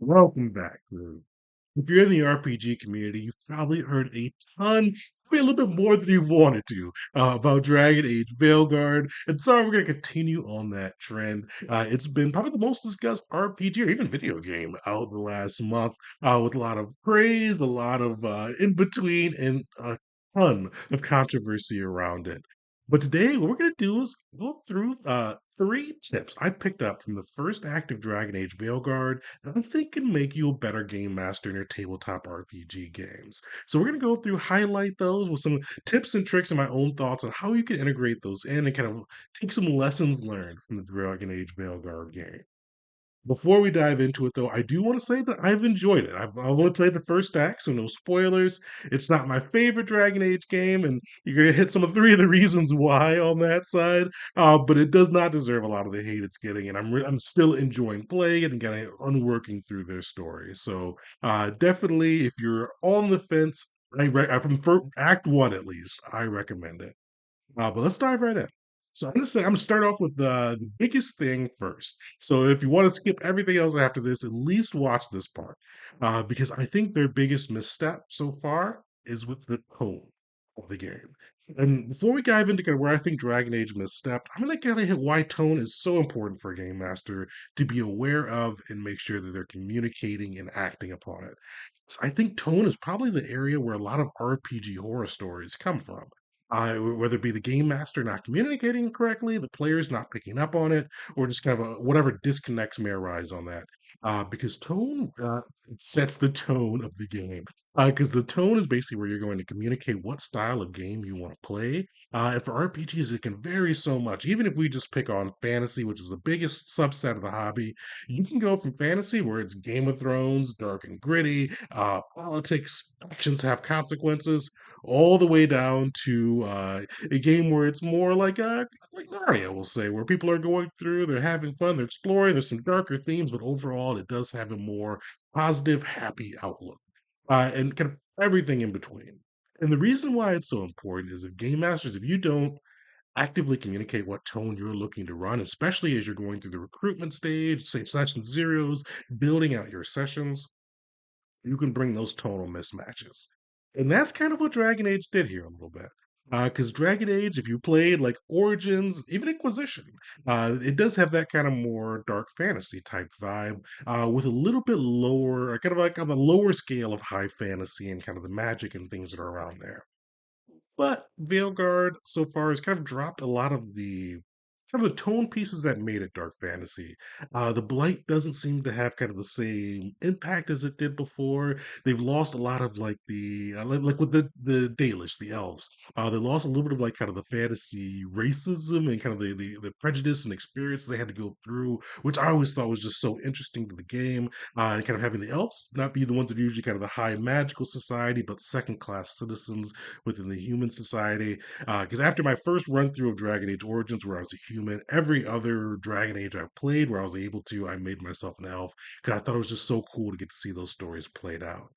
Welcome back, crew. If you're in the RPG community, you've probably heard a ton, maybe a little bit more than you wanted to, about Dragon Age Veilguard. And sorry, we're going to continue on that trend. It's been probably the most discussed RPG or even video game out the last month, with a lot of praise, a lot of in between, and a ton of controversy around it. But today, what we're going to do is go through three tips I picked up from the first act of Dragon Age Veilguard that I think can make you a better game master in your tabletop RPG games. So we're going to go through, highlight those with some tips and tricks and my own thoughts on how you can integrate those in and kind of take some lessons learned from the Dragon Age Veilguard game. Before we dive into it, though, I do want to say that I've enjoyed it. I've only played the first act, so no spoilers. It's not my favorite Dragon Age game, and you're going to hit some of three of the reasons why on that side. But it does not deserve a lot of the hate it's getting, and I'm still enjoying playing it and kind of unworking through their story. So definitely, if you're on the fence, from Act One at least, I recommend it. But let's dive right in. So I'm gonna start off with the biggest thing first. So if you want to skip everything else after this, at least watch this part, because I think their biggest misstep so far is with the tone of the game. And before we dive into kind of where I think Dragon Age misstepped, I'm gonna kind of hit why tone is so important for a game master to be aware of and make sure that they're communicating and acting upon it. So I think tone is probably the area where a lot of RPG horror stories come from. Whether it be the game master not communicating correctly, the players not picking up on it, or just kind of whatever disconnects may arise on that. Because tone sets the tone of the game. Because the tone is basically where you're going to communicate what style of game you want to play. And for RPGs, it can vary so much. Even if we just pick on fantasy, which is the biggest subset of the hobby, you can go from fantasy, where it's Game of Thrones, dark and gritty, politics, actions have consequences, all the way down to a game where it's more like Narnia, we'll say, where people are going through, they're having fun, they're exploring. There's some darker themes, but overall, it does have a more positive, happy outlook, and kind of everything in between. And the reason why it's so important is if game masters, if you don't actively communicate what tone you're looking to run, especially as you're going through the recruitment stage, say session zeros, building out your sessions, you can bring those tonal mismatches. And that's kind of what Dragon Age did here a little bit. Because Dragon Age, if you played like Origins, even Inquisition, it does have that kind of more dark fantasy type vibe, with a little bit lower, kind of like on the lower scale of high fantasy and kind of the magic and things that are around there. But Veilguard so far has kind of dropped a lot of the tone pieces that made it dark fantasy. The Blight doesn't seem to have kind of the same impact as it did before. They've lost a lot of like like with the Dalish, the elves. They lost a little bit of like kind of the fantasy racism and kind of the prejudice and experience they had to go through, which I always thought was just so interesting to the game. And kind of having the elves not be the ones that are usually kind of the high magical society, but second class citizens within the human society. Because after my first run through of Dragon Age Origins, where I was a human, every other Dragon Age I played where I was able to, I made myself an elf because I thought it was just so cool to get to see those stories played out.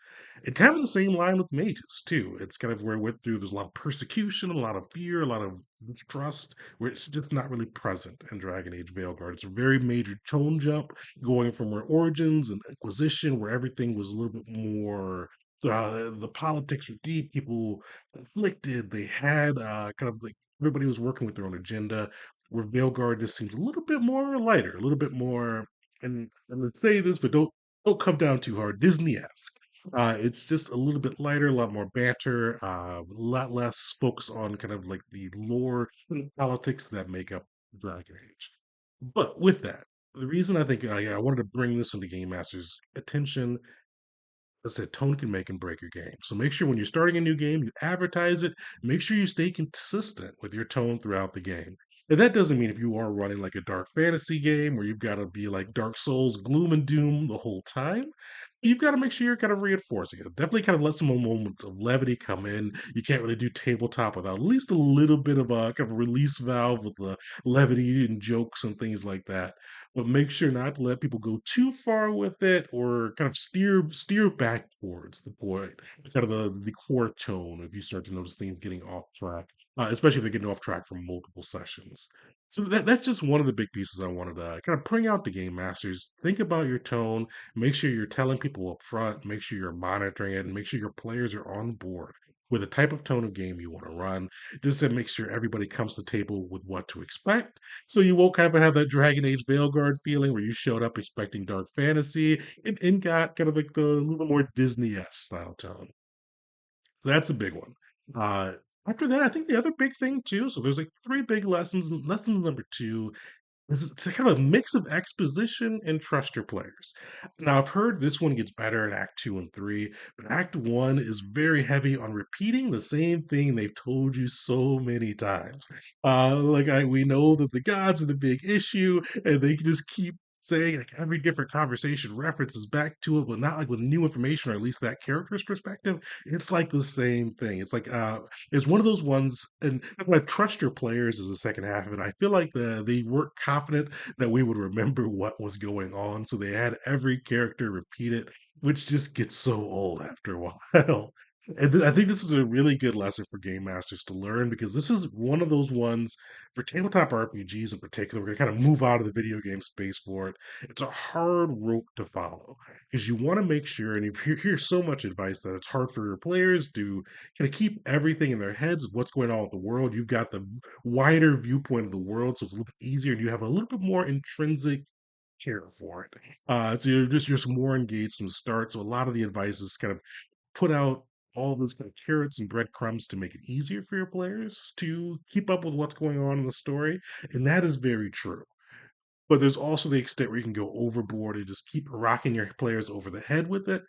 And kind of the same line with mages too. It's kind of where I went through. There's a lot of persecution, a lot of fear, a lot of trust, where it's just not really present in Dragon Age Veilguard. It's a very major tone jump going from where Origins and Inquisition, where everything was a little bit more the politics were deep. People conflicted. They had kind of like everybody was working with their own agenda. Where Veilguard just seems a little bit more lighter, a little bit more. And let's say this, but don't come down too hard. Disney-esque. It's just a little bit lighter, a lot more banter, a lot less focus on kind of like the lore and politics that make up Dragon Age. But with that, the reason I think I wanted to bring this into Game Master's attention, I said tone can make and break your game. So make sure when you're starting a new game, you advertise it. Make sure you stay consistent with your tone throughout the game. And that doesn't mean if you are running like a dark fantasy game where you've got to be like Dark Souls, gloom and doom the whole time. You've got to make sure you're kind of reinforcing it. Definitely kind of let some moments of levity come in. You can't really do tabletop without at least a little bit of a kind of release valve with the levity and jokes and things like that, but make sure not to let people go too far with it or kind of steer back towards the point, kind of the core tone if you start to notice things getting off track, especially if they're getting off track from multiple sessions. So that's just one of the big pieces I wanted to kind of bring out to game masters. Think about your tone. Make sure you're telling people up front. Make sure you're monitoring it, and make sure your players are on board with the type of tone of game you want to run. Just to make sure everybody comes to the table with what to expect, so you won't kind of have that Dragon Age Veilguard feeling where you showed up expecting dark fantasy and got kind of like the little more Disney-esque style tone. So that's a big one. Uh, After that, I think the other big thing too. So there's like three big lessons. Lesson number two it's kind of a mix of exposition and trust your players. Now, I've heard this one gets better in Act 2 and 3, but Act 1 is very heavy on repeating the same thing they've told you so many times. We know that the gods are the big issue, and they just keep saying like every different conversation references back to it, but not like with new information or at least that character's perspective. It's like the same thing. It's one of those ones, and I trust your players is the second half of it. I feel like they weren't confident that we would remember what was going on, so they had every character repeat it, which just gets so old after a while. I think this is a really good lesson for game masters to learn because this is one of those ones for tabletop RPGs in particular. We're going to kind of move out of the video game space for it. It's a hard rope to follow because you want to make sure, and if you hear so much advice that it's hard for your players to kind of keep everything in their heads of what's going on with the world. You've got the wider viewpoint of the world, so it's a little bit easier, and you have a little bit more intrinsic care for it. So you're just more engaged from the start. So a lot of the advice is kind of put out all those kind of carrots and breadcrumbs to make it easier for your players to keep up with what's going on in the story, and that is very true. But there's also the extent where you can go overboard and just keep rocking your players over the head with it,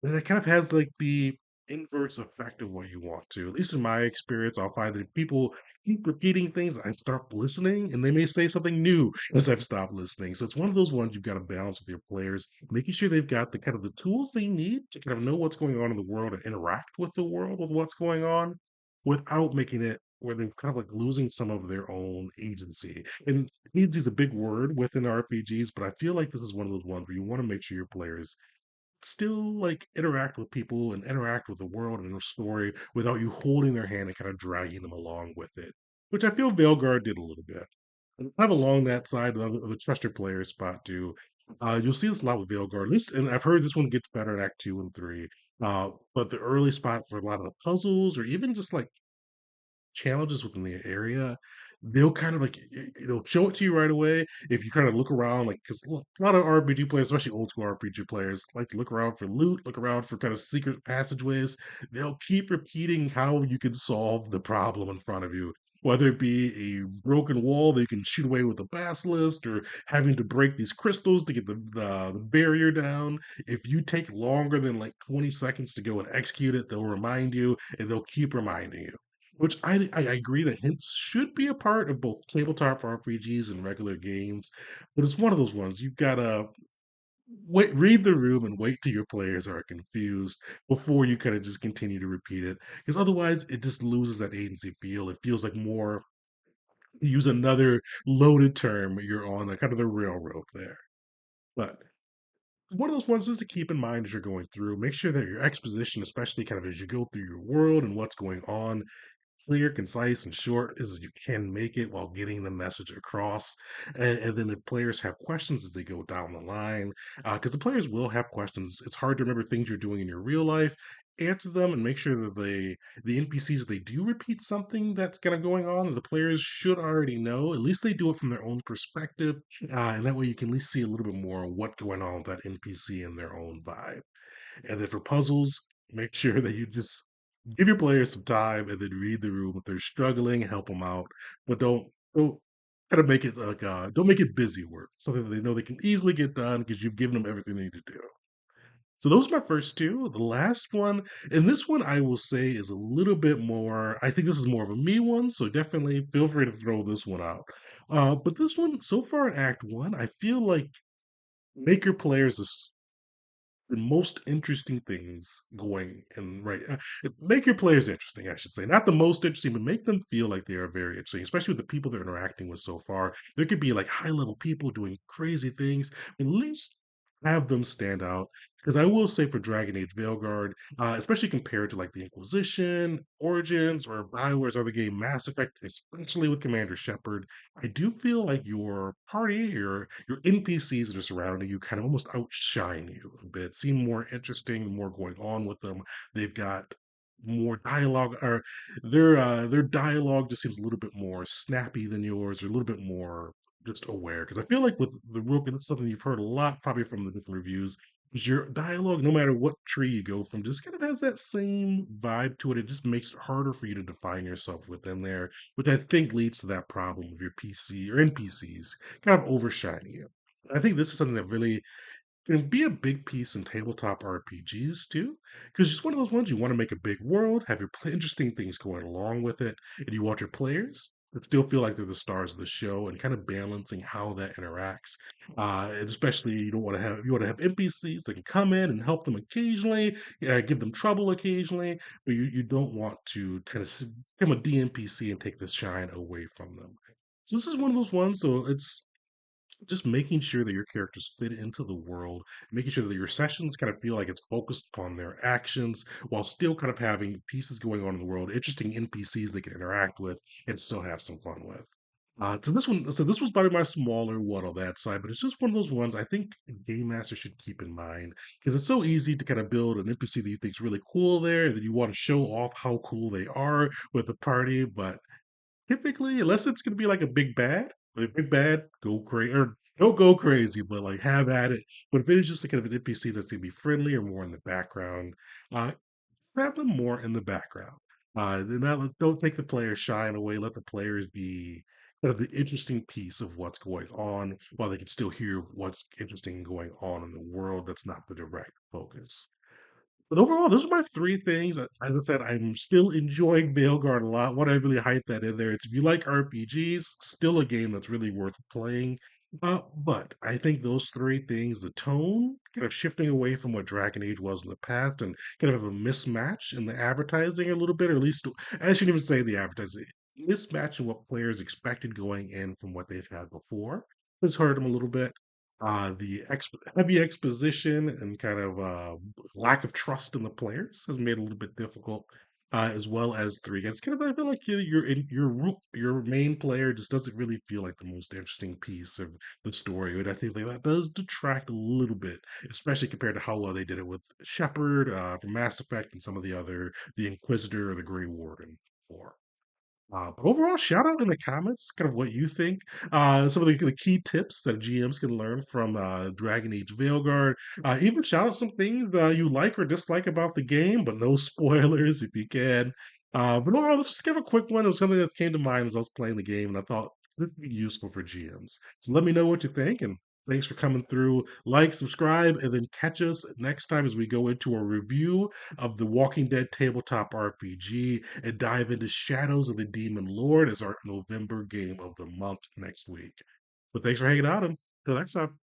and it kind of has like the inverse effect of what you want to. At least in my experience, I'll find that if people keep repeating things, I start listening and they may say something new as I've stopped listening. So it's one of those ones you've got to balance with your players, making sure they've got the kind of the tools they need to kind of know what's going on in the world and interact with the world with what's going on without making it where they're kind of like losing some of their own agency. And agency is a big word within RPGs, but I feel like this is one of those ones where you want to make sure your players still like interact with people and interact with the world and the story without you holding their hand and kind of dragging them along with it, which I feel Veilguard did a little bit. And kind of along that side of the trust your player spot too. You'll see this a lot with Veilguard, at least, and I've heard this one gets better in Act 2 and 3. But the early spot for a lot of the puzzles, or even just like challenges within the area, they'll kind of like they'll show it to you right away. If you kind of look around, like because a lot of RPG players, especially old school RPG players, like to look around for loot, look around for kind of secret passageways. They'll keep repeating how you can solve the problem in front of you. Whether it be a broken wall that you can shoot away with a basilisk, or having to break these crystals to get the barrier down. If you take longer than like 20 seconds to go and execute it, they'll remind you and they'll keep reminding you. Which I agree that hints should be a part of both tabletop RPGs and regular games, but it's one of those ones you've gotta read the room and wait till your players are confused before you kind of just continue to repeat it, because otherwise it just loses that agency feel. It feels like more use another loaded term, you're on the kind of the railroad there. But one of those ones just to keep in mind as you're going through. Make sure that your exposition, especially kind of as you go through your world and what's going on, clear, concise, and short as you can make it while getting the message across. And then if players have questions as they go down the line, because the players will have questions, it's hard to remember things you're doing in your real life. Answer them and make sure that the NPCs they do repeat something that's kind of going on, the players should already know. At least they do it from their own perspective, and that way you can at least see a little bit more of what's going on with that NPC in their own vibe. And then for puzzles, make sure that you just give your players some time and then read the room. If they're struggling, help them out. But don't kind of make it like don't make it busy work. Something that they know they can easily get done because you've given them everything they need to do. So those are my first two. The last one, and this one I will say is a little bit more. I think this is more of a me one, so definitely feel free to throw this one out. But this one, so far in Act One, I feel like make your players the most interesting things going and right make your players interesting, I should say, not the most interesting, but make them feel like they are very interesting, especially with the people they're interacting with so far. There could be like high level people doing crazy things, at least have them stand out. Because I will say for Dragon Age Veilguard, especially compared to like the Inquisition, Origins, or Bioware's other game, Mass Effect, especially with Commander Shepard, I do feel like your party, your NPCs that are surrounding you, kind of almost outshine you a bit, seem more interesting, more going on with them. They've got more dialogue, or their dialogue just seems a little bit more snappy than yours, or a little bit more just aware. Because I feel like with the Rook, and it's something you've heard a lot probably from the different reviews, is your dialogue, no matter what tree you go from, just kind of has that same vibe to it. It just makes it harder for you to define yourself within there, which I think leads to that problem of your PC or NPCs kind of overshining you. I think this is something that really can be a big piece in tabletop RPGs too, because it's one of those ones you want to make a big world, have your interesting things going along with it, and you want your players to still feel like they're the stars of the show, and kind of balancing how that interacts. And especially you want to have NPCs that can come in and help them occasionally, give them trouble occasionally, but you don't want to kind of become a DNPC and take the shine away from them. So this is one of those ones. So it's just making sure that your characters fit into the world, making sure that your sessions kind of feel like it's focused upon their actions while still kind of having pieces going on in the world, interesting NPCs they can interact with and still have some fun with. So this was probably my smaller one on that side, but it's just one of those ones I think game masters should keep in mind because it's so easy to kind of build an NPC that you think is really cool there, and then you want to show off how cool they are with the party, but typically, unless it's gonna be like a big bad, like big bad, go crazy or don't go crazy, but like have at it. But if it is just a kind of an NPC that's gonna be friendly or more in the background, uh, have them more in the background. Then don't take the players shine away. Let the players be kind of the interesting piece of what's going on, while they can still hear what's interesting going on in the world. That's not the direct focus. But overall, those are my three things. As I said, I'm still enjoying Veilguard a lot. What I really hype that in there. It's if you like RPGs, still a game that's really worth playing. But I think those three things, the tone, kind of shifting away from what Dragon Age was in the past, and kind of a mismatch in the advertising a little bit, or at least I shouldn't even say the advertising, mismatch in what players expected going in from what they've had before has hurt them a little bit. Heavy exposition and kind of lack of trust in the players has made it a little bit difficult, as well as three against. Kind of, I feel like your main player just doesn't really feel like the most interesting piece of the story, and I think that does detract a little bit, especially compared to how well they did it with Shepard from Mass Effect and some of the Inquisitor or the Grey Warden for. But overall, shout out in the comments, kind of what you think. Some of the key tips that GMs can learn from Dragon Age Veilguard. Even shout out some things you like or dislike about the game, but no spoilers if you can. But overall, this was kind of a quick one. It was something that came to mind as I was playing the game, and I thought this would be useful for GMs. So let me know what you think, and thanks for coming through. Like, subscribe, and then catch us next time as we go into a review of the Walking Dead tabletop RPG and dive into Shadows of the Demon Lord as our November game of the month next week. But thanks for hanging out, and until next time.